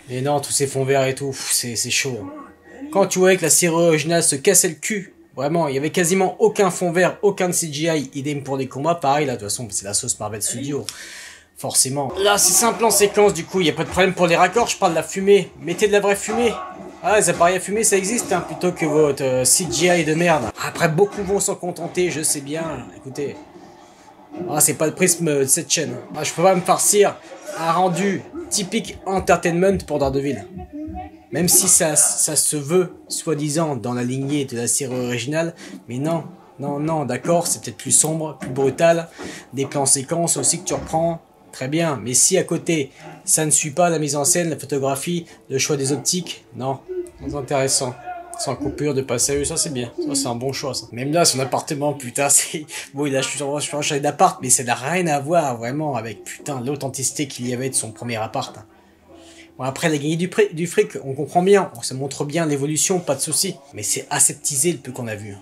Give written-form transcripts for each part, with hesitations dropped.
Et non, tous ces fonds verts et tout, c'est chaud. Quand tu voyais que la série originale se cassait le cul, vraiment, il y avait quasiment aucun fond vert, aucun CGI, idem pour les combats, pareil là, de toute façon, c'est la sauce Marvel Studios. Forcément. Là, c'est simple en séquence, du coup, il n'y a pas de problème pour les raccords, je parle de la fumée. Mettez de la vraie fumée. Ah, les appareils à fumer, ça existe, hein, plutôt que votre CGI de merde. Après, beaucoup vont s'en contenter, je sais bien. Écoutez. Ah, c'est pas le prisme de cette chaîne. Ah, je peux pas me farcir un rendu typique entertainment pour Daredevil. Même si ça se veut, soi-disant, dans la lignée de la série originale. Mais non, non, non, d'accord, c'est peut-être plus sombre, plus brutal. Des plans séquences aussi que tu reprends. Très bien, mais si à côté, ça ne suit pas la mise en scène, la photographie, le choix des optiques, non, c'est intéressant. Sans coupure de passer, ça c'est bien, ça c'est un bon choix ça. Même là, son appartement, putain, c'est... Bon, là je suis en chalet d'appart, mais ça n'a rien à voir vraiment avec, putain, l'authenticité qu'il y avait de son premier appart. Hein. Bon, après, elle a gagné du fric, on comprend bien, ça montre bien l'évolution, pas de souci. Mais c'est aseptisé le peu qu'on a vu. Hein.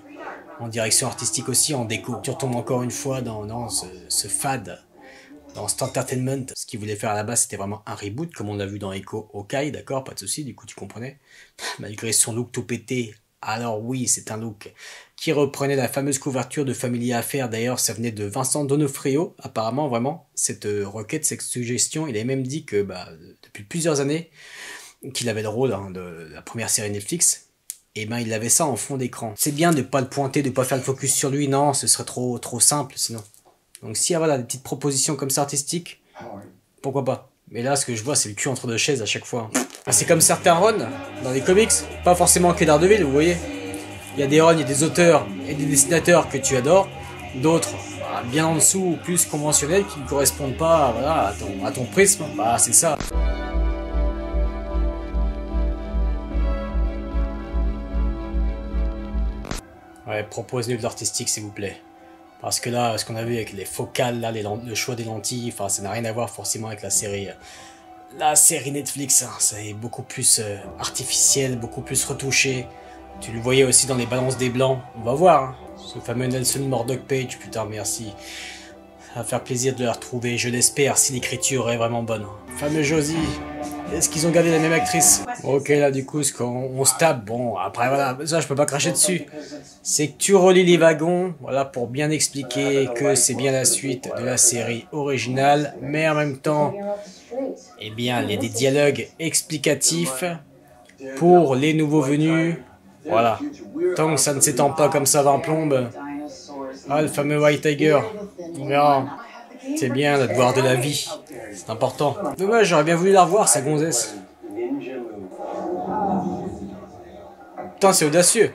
En direction artistique aussi, en déco. Tu retombes encore une fois dans ce fade. Dans cet entertainment, ce qu'il voulait faire à la base, c'était vraiment un reboot, comme on l'a vu dans Echo Hawkeye, d'accord, pas de souci, du coup tu comprenais. Malgré son look tout pété, alors oui, c'est un look qui reprenait la fameuse couverture de Family Affair, d'ailleurs ça venait de Vincent D'Onofrio, apparemment vraiment, cette requête, cette suggestion, il avait même dit que depuis plusieurs années, qu'il avait le rôle de la première série Netflix, et il avait ça en fond d'écran. C'est bien de pas le pointer, de pas faire le focus sur lui, non, ce serait trop simple sinon. Donc s'il y a voilà, des petites propositions comme ça artistiques, pourquoi pas. Mais là, ce que je vois, c'est le cul entre deux chaises à chaque fois. C'est comme certains runs dans les comics, pas forcément que Daredevil, vous voyez. Il y a des runs, il y a des auteurs et des dessinateurs que tu adores, d'autres bien en dessous, plus conventionnels, qui ne correspondent pas voilà, à ton prisme. Bah c'est ça. Ouais, propose-nous de l'artistique s'il vous plaît. Parce que là, ce qu'on a vu avec les focales, là, le choix des lentilles, enfin, ça n'a rien à voir forcément avec la série Netflix. Hein, c'est beaucoup plus artificiel, beaucoup plus retouché. Tu le voyais aussi dans les balances des blancs. On va voir. Hein. Ce fameux Nelson Murdoch Page, putain, merci. Ça va faire plaisir de la retrouver, je l'espère, si l'écriture est vraiment bonne. Fameux Josie. Est-ce qu'ils ont gardé la même actrice? Ok, là, du coup, on se tape, bon, après, voilà, ça, je peux pas cracher dessus. C'est que tu relis les wagons, voilà, pour bien expliquer que c'est bien la suite de la série originale, mais en même temps, eh bien, il y a des dialogues explicatifs pour les nouveaux venus, voilà. Tant que ça ne s'étend pas comme ça dans plombe. Ah, le fameux White Tiger, on verra. C'est bien de voir de la vie, c'est important. Dommage, j'aurais bien voulu la revoir, sa gonzesse. Putain, c'est audacieux.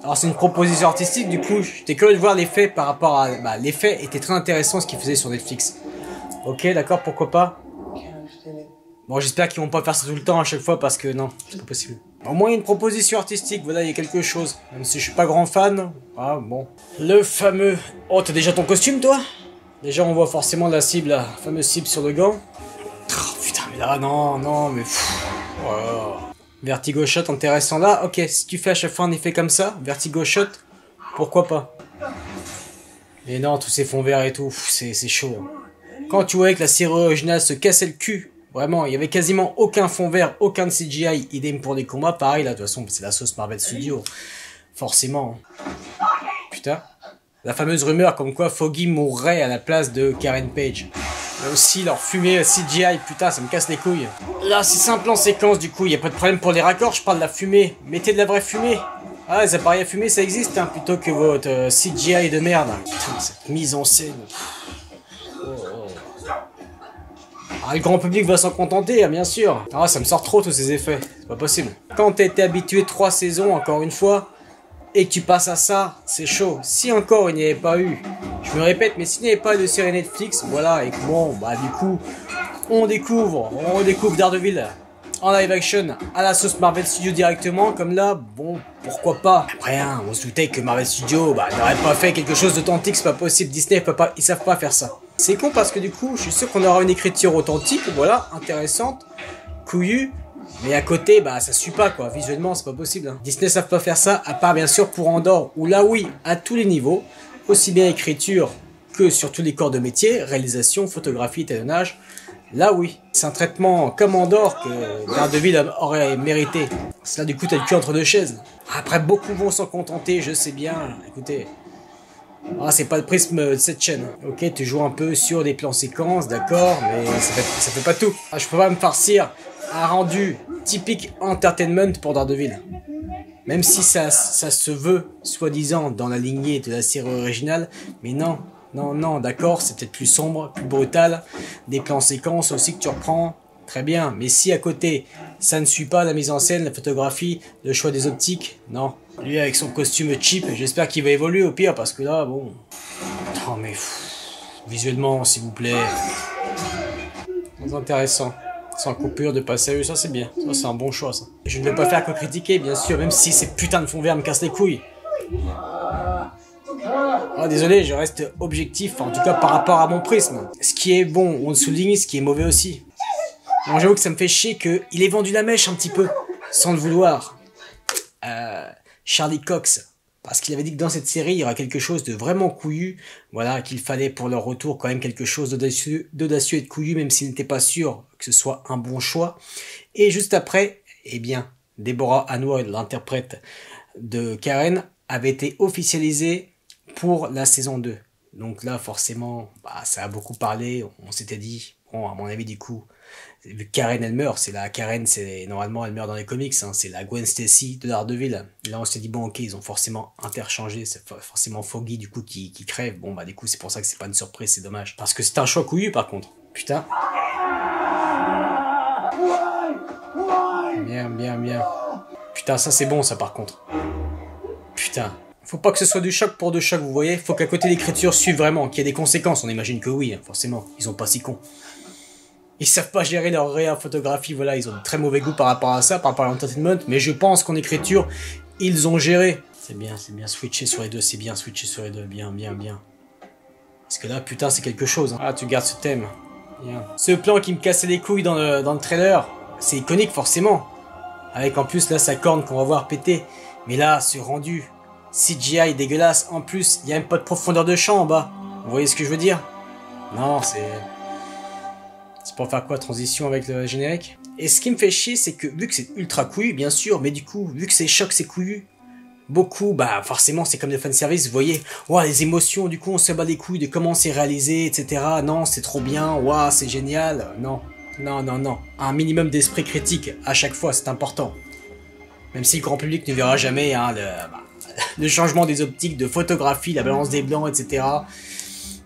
Alors c'est une proposition artistique, du coup, j'étais curieux de voir l'effet par rapport à... l'effet était très intéressant ce qu'il faisait sur Netflix. Ok, d'accord, pourquoi pas. Bon, j'espère qu'ils vont pas faire ça tout le temps à chaque fois, parce que non, c'est pas possible. Au moins une proposition artistique, voilà, il y a quelque chose. Même si je suis pas grand fan, ah bon. Le fameux... Oh, t'as déjà ton costume, toi? Déjà, on voit forcément la cible, la fameuse cible sur le gant. Oh, putain, mais là, non, mais... Voilà. Vertigo Shot intéressant là. Ok, si tu fais à chaque fois un effet comme ça, Vertigo Shot, pourquoi pas. Mais non, tous ces fonds verts et tout, c'est chaud. Quand tu voyais que la série originale se cassait le cul, vraiment, il y avait quasiment aucun fond vert, aucun CGI, idem pour les combats, pareil là, de toute façon, c'est la sauce Marvel Studios. Forcément. Putain. La fameuse rumeur comme quoi Foggy mourrait à la place de Karen Page. Là aussi, leur fumée CGI, putain, ça me casse les couilles. Là, c'est simple en séquence, du coup, il n'y a pas de problème pour les raccords, je parle de la fumée. Mettez de la vraie fumée. Ah, les appareils à fumer, ça existe, hein, plutôt que votre CGI de merde. Putain, cette mise en scène. Ah, le grand public va s'en contenter, hein, bien sûr. Ah, ça me sort trop tous ces effets, c'est pas possible. Quand t'as été habitué 3 saisons, encore une fois, et que tu passes à ça, c'est chaud. Si encore il n'y avait pas eu, je me répète, mais s'il n'y avait pas de série Netflix, voilà, et que bon, du coup, on découvre Daredevil en live action à la sauce Marvel Studios directement, comme là, bon, pourquoi pas. Après, hein, on se doutait que Marvel Studios, n'aurait pas fait quelque chose d'authentique, c'est pas possible, Disney, ils savent pas faire ça. C'est con parce que du coup, je suis sûr qu'on aura une écriture authentique, voilà, intéressante, couillue, mais à côté, ça suit pas quoi, visuellement c'est pas possible. Hein. Disney savent pas faire ça, à part bien sûr pour Andor, où là oui, à tous les niveaux, aussi bien écriture que sur tous les corps de métier, réalisation, photographie, étalonnage, Là oui, c'est un traitement comme Andorre que Daredevil aurait mérité. Cela du coup t'as le cul entre deux chaises. Après beaucoup vont s'en contenter, je sais bien. Écoutez, ah, c'est pas le prisme de cette chaîne. Ok, tu joues un peu sur des plans séquences, d'accord, mais ça fait pas tout. Ah, je peux pas me farcir un rendu typique entertainment pour Daredevil. Même si ça se veut, soi-disant, dans la lignée de la série originale, mais non, non, d'accord, c'est peut-être plus sombre, plus brutal, des plans séquences aussi que tu reprends, très bien, mais si à côté, ça ne suit pas la mise en scène, la photographie, le choix des optiques, non. Lui avec son costume cheap, j'espère qu'il va évoluer au pire, parce que là, bon... Non mais... visuellement, s'il vous plaît... C'est intéressant. Sans coupure, de pas sérieux, ça c'est bien. Ça c'est un bon choix ça. Je ne vais pas faire que critiquer, bien sûr, même si ces putains de fonds verts me cassent les couilles. Ah, désolé, je reste objectif, en tout cas par rapport à mon prisme. Ce qui est bon, on le souligne, ce qui est mauvais aussi. Bon, j'avoue que ça me fait chier qu'il ait vendu la mèche un petit peu, sans le vouloir. Charlie Cox, parce qu'il avait dit que dans cette série, il y aura quelque chose de vraiment couillu, voilà, qu'il fallait pour leur retour quand même quelque chose d'audacieux et de couillu, même s'il n'était pas sûr que ce soit un bon choix. Et juste après, eh bien, Deborah Ann Woll, l'interprète de Karen, avait été officialisée pour la saison 2. Donc là, forcément, bah, ça a beaucoup parlé, on s'était dit, bon, à mon avis, du coup, Karen elle meurt, c'est la Karen, c'est normalement elle meurt dans les comics, hein, c'est la Gwen Stacy de Daredevil. Là on s'est dit bon ok ils ont forcément interchangé, c'est forcément Foggy du coup qui crève. Bon bah du coup c'est pour ça que c'est pas une surprise, c'est dommage. Parce que c'est un choix couillu par contre. Putain. Bien. Putain ça c'est bon ça par contre. Putain. Faut pas que ce soit du choc pour de choc, vous voyez. Faut qu'à côté l'écriture suive vraiment, qu'il y ait des conséquences. On imagine que oui, hein, forcément. Ils ont pas si con. Ils savent pas gérer leur réa photographie, voilà, ils ont de très mauvais goût par rapport à ça, par rapport à l'entertainment, mais je pense qu'en écriture, ils ont géré. C'est bien, switcher sur les deux, c'est bien, switcher sur les deux, bien. Parce que là, putain, c'est quelque chose. Hein. Ah, tu gardes ce thème. Bien. Ce plan qui me cassait les couilles dans le trailer, c'est iconique forcément. Avec en plus là sa corne qu'on va voir péter. Mais là, ce rendu CGI dégueulasse, en plus, il n'y a même pas de profondeur de champ en bas. Vous voyez ce que je veux dire? Non, c'est pour faire quoi, transition avec le générique? Et ce qui me fait chier, c'est que vu que c'est ultra couillu, bien sûr, mais du coup, vu que c'est choc, c'est couillu, beaucoup, bah forcément, c'est comme des fanservice, vous voyez, ouah, les émotions, du coup, on se bat les couilles de comment c'est réalisé, etc. Non, c'est trop bien, ouah, c'est génial. Non. Un minimum d'esprit critique, à chaque fois, c'est important. Même si le grand public ne verra jamais hein, le changement des optiques, de photographie, la balance des blancs, etc.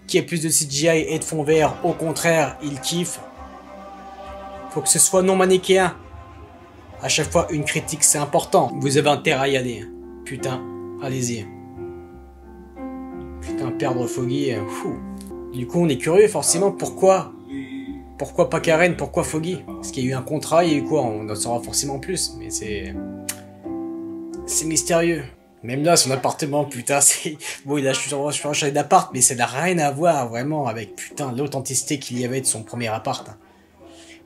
Qui ait plus de CGI et de fond vert, au contraire, il kiffe. Faut que ce soit non manichéen. À chaque fois, une critique, c'est important. Vous avez intérêt à y aller. Putain, allez-y. Putain, perdre Foggy, fou. Du coup, on est curieux, forcément, pourquoi pas Karen, pourquoi Foggy? Parce qu'il y a eu un contrat, il y a eu quoi? On en saura forcément plus, mais c'est mystérieux. Même là, son appartement, putain, c'est... Bon, là, je suis en chalet d'appart, mais ça n'a rien à voir, vraiment, avec, putain, l'authenticité qu'il y avait de son premier appart.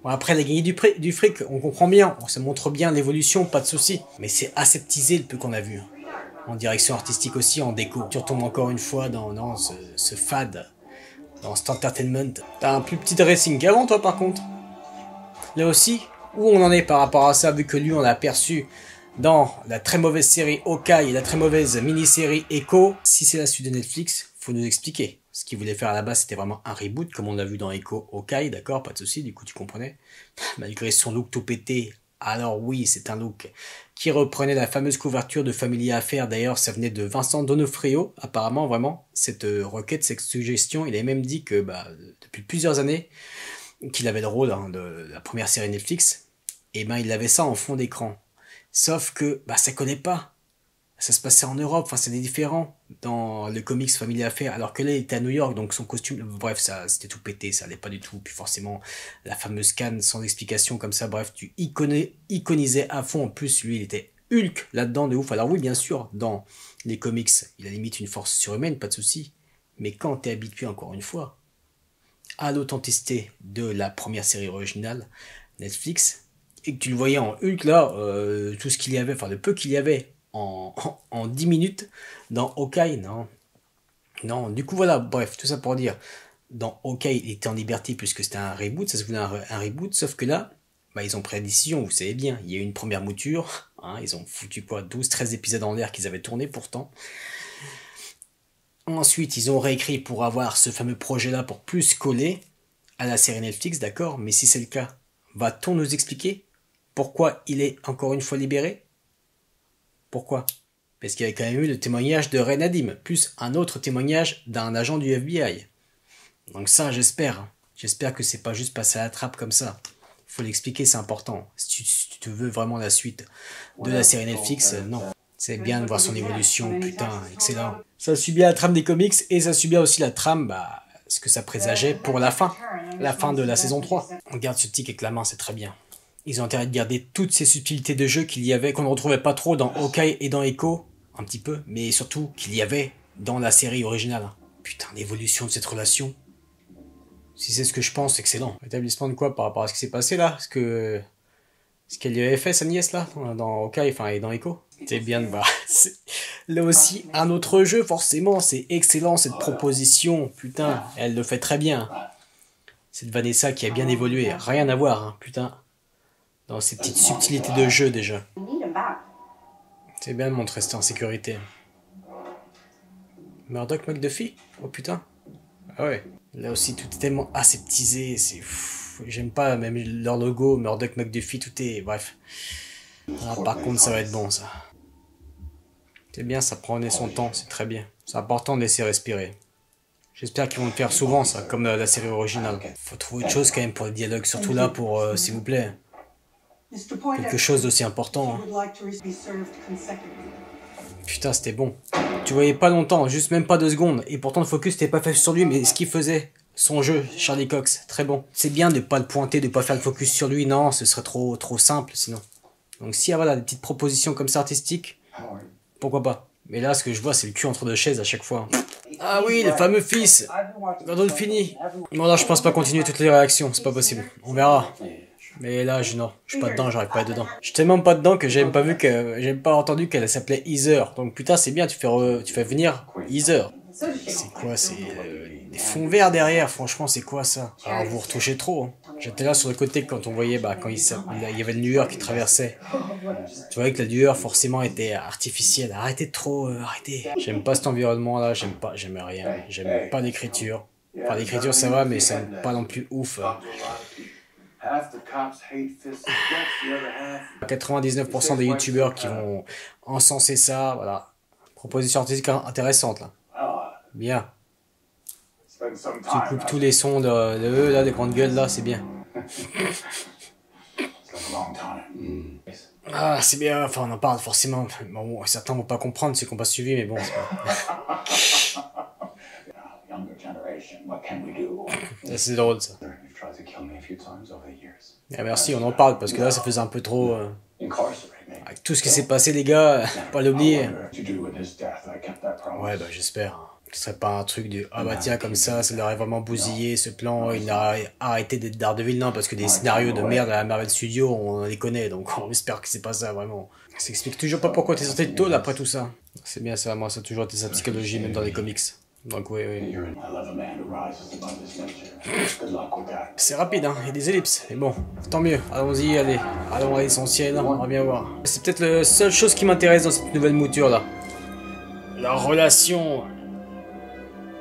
Bon, après, elle a gagné du fric, on comprend bien, ça montre bien l'évolution, pas de souci. Mais c'est aseptisé le peu qu'on a vu. En direction artistique aussi, en déco. Tu retombes encore une fois dans ce fade, dans cet entertainment. T'as un plus petit dressing qu'avant, toi, par contre. Là aussi, où on en est par rapport à ça, vu que lui, on l'a aperçu dans la très mauvaise série Hawkeye et la très mauvaise mini-série Echo. Si c'est la suite de Netflix, faut nous expliquer. Ce qu'il voulait faire à la base, c'était vraiment un reboot, comme on l'a vu dans Echo Hawkeye, d'accord, pas de souci, du coup tu comprenais. Malgré son look tout pété, alors oui, c'est un look qui reprenait la fameuse couverture de Family Affair. D'ailleurs, ça venait de Vincent D'Onofrio, apparemment, vraiment, cette requête, cette suggestion. Il avait même dit que depuis plusieurs années, qu'il avait le rôle hein, de la première série Netflix, et il avait ça en fond d'écran. Sauf que ça collait pas. Ça se passait en Europe, enfin c'était différent dans le comics Family Affair, alors que là il était à New York, donc son costume, bref, ça c'était tout pété, ça allait pas du tout, puis forcément la fameuse canne sans explication comme ça, bref, tu iconisais à fond, en plus lui il était Hulk là-dedans de ouf, alors oui bien sûr, dans les comics, il a limite une force surhumaine, pas de souci, mais quand t'es habitué encore une fois à l'authenticité de la première série originale Netflix, et que tu le voyais en Hulk là, tout ce qu'il y avait, enfin le peu qu'il y avait, en 10 minutes dans Hawkeye, non, du coup voilà, bref, tout ça pour dire, dans Hawkeye, il était en liberté puisque c'était un reboot, ça se voulait un reboot, sauf que là, bah, ils ont pris la décision, vous savez bien, il y a eu une première mouture, hein, ils ont foutu quoi, 12-13 épisodes en l'air qu'ils avaient tourné pourtant. Ensuite, ils ont réécrit pour avoir ce fameux projet-là pour plus coller à la série Netflix, d'accord, mais si c'est le cas, va-t-on nous expliquer pourquoi il est encore une fois libéré? Pourquoi? Parce qu'il y avait quand même eu le témoignage de Ray Nadim, plus un autre témoignage d'un agent du FBI. Donc ça, j'espère. J'espère que c'est pas juste passé à la trappe comme ça. Faut l'expliquer, c'est important. Si tu veux vraiment la suite de la série Netflix, non. C'est bien de voir son évolution, putain, excellent. Ça suit bien la trame des comics et ça suit bien aussi la trame, bah, ce que ça présageait pour la fin de la saison 3. On garde ce tic avec la main, c'est très bien. Ils ont intérêt de garder toutes ces subtilités de jeu qu'il y avait, qu'on ne retrouvait pas trop dans Hawkeye et dans Echo, un petit peu, mais surtout qu'il y avait dans la série originale. Putain, l'évolution de cette relation. Si c'est ce que je pense, excellent. Établissement de quoi par rapport à ce qui s'est passé là? Ce qu'elle lui avait fait, sa nièce là, dans Hawkeye, enfin, et dans Echo. C'est bien de voir. Là aussi, un autre jeu, forcément, c'est excellent cette proposition. Putain, elle le fait très bien. Cette Vanessa qui a bien évolué, rien à voir, hein, putain. Dans ces petites subtilités de jeu déjà. C'est bien de montrer ça en sécurité. Murdoch McDuffie? Oh putain. Ah ouais. Là aussi tout est tellement aseptisé, c'est fou. J'aime pas même leur logo, Murdoch McDuffie, tout est... Bref. Ah, par contre ça va être bon ça. C'est bien, ça prenait son temps, c'est très bien. C'est important de laisser respirer. J'espère qu'ils vont le faire souvent ça, comme la série originale. Faut trouver autre chose quand même pour le dialogue, surtout là pour, s'il vous plaît. Quelque chose d'aussi important. Hein. Putain, c'était bon. Tu voyais pas longtemps, juste même pas 2 secondes. Et pourtant le focus n'était pas fait sur lui, mais ce qu'il faisait, son jeu, Charlie Cox, très bon. C'est bien de pas le pointer, de pas faire le focus sur lui, non, ce serait trop simple sinon. Donc si voilà, des petites propositions comme ça artistiques, pourquoi pas. Mais là, ce que je vois, c'est le cul entre 2 chaises à chaque fois. Ah oui, le fameux fils Gandolfini. Non, là, je pense pas continuer toutes les réactions, c'est pas possible. On verra. Mais là, non, je suis pas dedans, j'arrive pas à être dedans. Je suis tellement pas dedans que j'ai même pas entendu qu'elle s'appelait Heather. Donc putain, c'est bien, tu fais venir Heather. C'est quoi, c'est des fonds verts derrière, franchement, c'est quoi ça? Alors vous retouchez trop. Hein. J'étais là sur le côté quand on voyait, bah, quand il y avait le lueur qui traversait. Tu voyais que la lueur forcément était artificielle. Arrêtez de trop, arrêtez. J'aime pas cet environnement là, j'aime rien. J'aime pas l'écriture. Enfin, l'écriture ça va, mais c'est pas non plus ouf. 99% des youtubeurs qui vont encenser ça, voilà. Proposition artistique intéressante là. Bien. Tu coupes tous les sons de eux là, des grandes gueules là, c'est bien. Ah, c'est bien, enfin on en parle forcément. Bon, certains vont pas comprendre, c'est qu'on pas suivi, mais bon, c'est pas... C'est drôle ça. Ah, merci, on en parle parce que là ça faisait un peu trop. Avec tout ce qui s'est passé, les gars, pas l'oublier. Ouais, bah j'espère. Ce serait pas un truc de ah bah tiens, comme ça l'aurait vraiment bousillé ce plan, il a arrêté d'être Daredevil, non, parce que des scénarios de merde à la Marvel Studios, on les connaît, donc on espère que c'est pas ça vraiment. Ça explique toujours pas pourquoi t'es sorti de tôle après tout ça. C'est bien ça, moi ça a toujours été sa psychologie, même dans les comics. Donc oui. C'est rapide, hein, il y a des ellipses, mais bon, tant mieux, allons-y, allons à l'essentiel, on va bien voir. C'est peut-être la seule chose qui m'intéresse dans cette nouvelle mouture là. La relation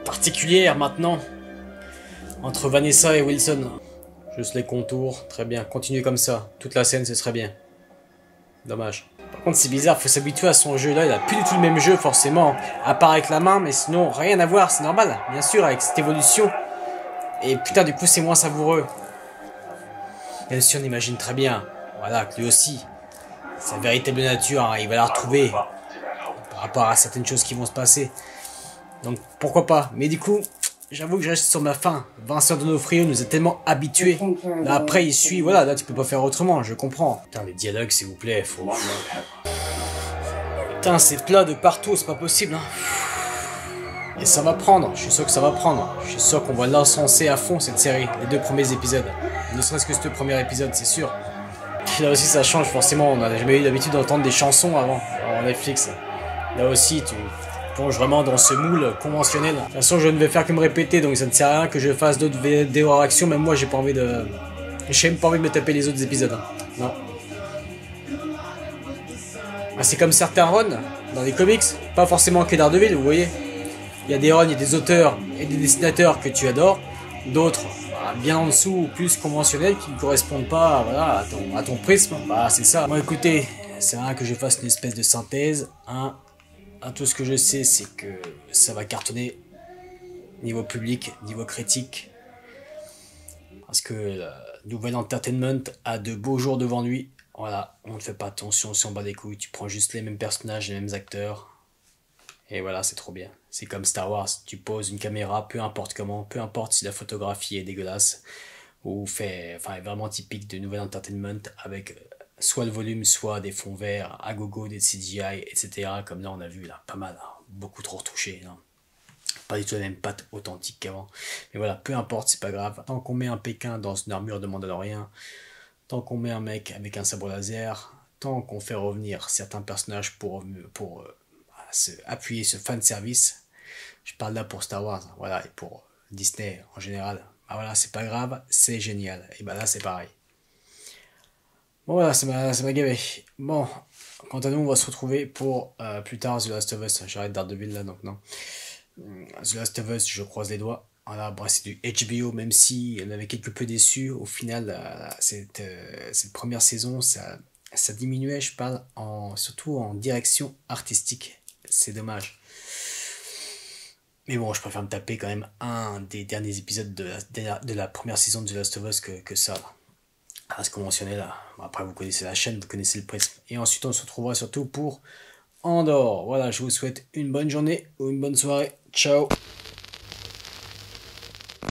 particulière maintenant entre Vanessa et Wilson. Juste les contours, très bien, continuez comme ça, toute la scène ce serait bien. Dommage. Par contre c'est bizarre, faut s'habituer à son jeu là, il a plus du tout le même jeu forcément, à part avec la main, mais sinon rien à voir, c'est normal, bien sûr, avec cette évolution. Et putain du coup c'est moins savoureux. Bien sûr on imagine très bien, voilà, que lui aussi, sa véritable nature, hein, il va la retrouver par rapport à certaines choses qui vont se passer. Donc pourquoi pas, mais du coup, j'avoue que je reste sur ma faim. Vincent D'Onofrio nous a tellement habitués. Là après il suit, voilà, là tu peux pas faire autrement, je comprends. Putain les dialogues s'il vous plaît, faut... Putain c'est plat de partout, c'est pas possible. Hein. Et ça va prendre, je suis sûr que ça va prendre. Je suis sûr qu'on va l'encenser à fond cette série, les 2 premiers épisodes. Ne serait-ce que ce premier épisode, c'est sûr. Là aussi ça change forcément, on n'a jamais eu l'habitude d'entendre des chansons avant, en Netflix. Là aussi plonge vraiment dans ce moule conventionnel. De toute façon, je ne vais faire que me répéter, donc ça ne sert à rien que je fasse d'autres vidéos réactions. Même moi, j'ai pas envie de... J'ai même pas envie de me taper les autres épisodes. Hein. Non. Ah, c'est comme certains runs dans les comics, pas forcément que Daredevil, vous voyez. Il y a des runs, il y a des auteurs et des dessinateurs que tu adores, d'autres bien en dessous, plus conventionnels, qui ne correspondent pas voilà, à ton prisme. Bah, c'est ça. Bon, écoutez, c'est rien que je fasse une espèce de synthèse. Hein. Tout ce que je sais, c'est que ça va cartonner niveau public, niveau critique. Parce que Nouvelle Entertainment a de beaux jours devant lui. Voilà, on ne fait pas attention si on bat des couilles. Tu prends juste les mêmes personnages, les mêmes acteurs. Et voilà, c'est trop bien. C'est comme Star Wars. Tu poses une caméra, peu importe comment, peu importe si la photographie est dégueulasse. Ou est vraiment typique de Nouvelle Entertainment avec soit le volume, soit des fonds verts à gogo, des CGI, etc. Comme là, on a vu, là, pas mal. Hein, beaucoup trop retouché. Non. Pas du tout la même patte authentique qu'avant. Mais voilà, peu importe, c'est pas grave. Tant qu'on met un Pékin dans une armure de Mandalorien, tant qu'on met un mec avec un sabre laser, tant qu'on fait revenir certains personnages pour appuyer ce fan service, je parle là pour Star Wars, voilà, et pour Disney en général. Bah voilà, c'est pas grave, c'est génial. Et bah là, c'est pareil. Bon voilà, ça m'a gavé. Bon, quant à nous, on va se retrouver pour plus tard The Last of Us. J'arrête Daredevil là, donc non. The Last of Us, je croise les doigts. Voilà, bon, c'est du HBO, même si on avait quelque peu déçu. Au final, cette première saison, ça diminuait, je parle, surtout en direction artistique. C'est dommage. Mais bon, je préfère me taper quand même un des derniers épisodes de la première saison de The Last of Us que ça. À ce conventionnel. Bon, après, vous connaissez la chaîne, vous connaissez le prisme. Et ensuite, on se retrouvera surtout pour Andor. Voilà, je vous souhaite une bonne journée ou une bonne soirée. Ciao!